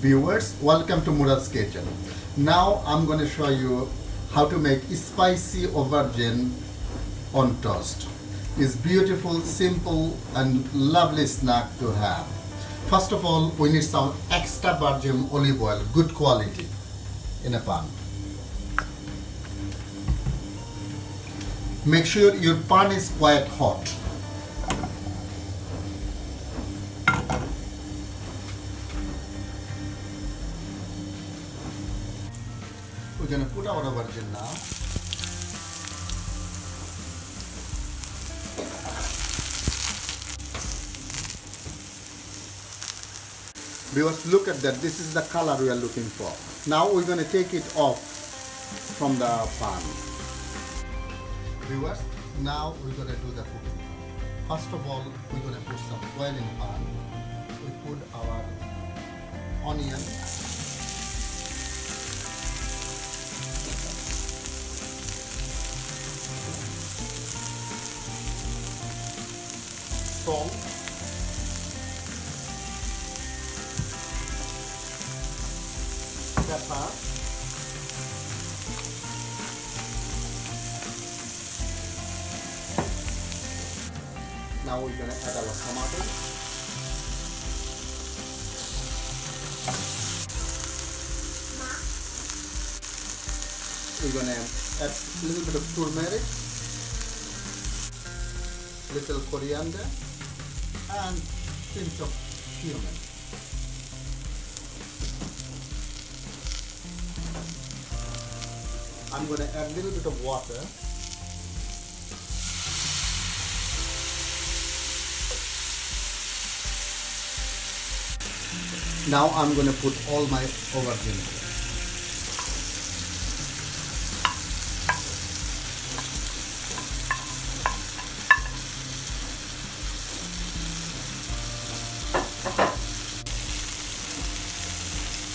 Viewers, welcome to Mural's Kitchen. Now I'm going to show you how to make spicy aubergine on toast. It's beautiful, simple and lovely snack to have. First of all, we need some extra virgin olive oil, good quality, in a pan. Make sure your pan is quite hot. We're going to put our aubergine now. Viewers, look at that. This is the color we are looking for. Now we're going to take it off from the pan. Viewers, now we're going to do the cooking. First of all, we're going to put some oil in the pan. We put our onion. Salt, pepper, now we're going to add our tomatoes, we're going to add a little bit of turmeric, little coriander and pinch of cumin. I'm going to add a little bit of water. Now I'm going to put all my aubergine here.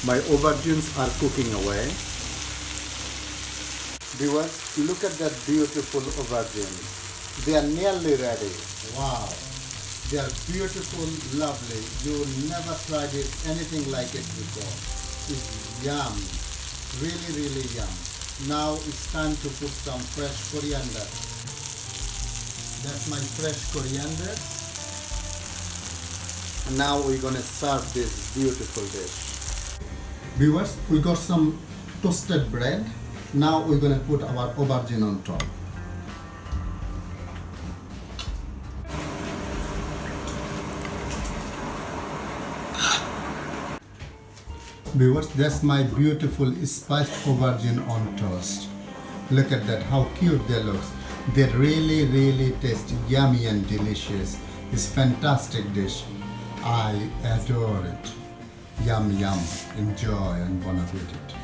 My aubergines are cooking away. Viewers, look at that beautiful aubergine. They are nearly ready. Wow. They are beautiful, lovely. You never tried anything like it before. It's yum. Really, really yum. Now it's time to put some fresh coriander. That's my fresh coriander. And now we're going to serve this beautiful dish. Viewers, we got some toasted bread. Now we're going to put our aubergine on top. Viewers, that's my beautiful spiced aubergine on toast. Look at that, how cute they look. They really, really taste yummy and delicious. It's a fantastic dish. I adore it. Yum, yum. Enjoy and bon appetit.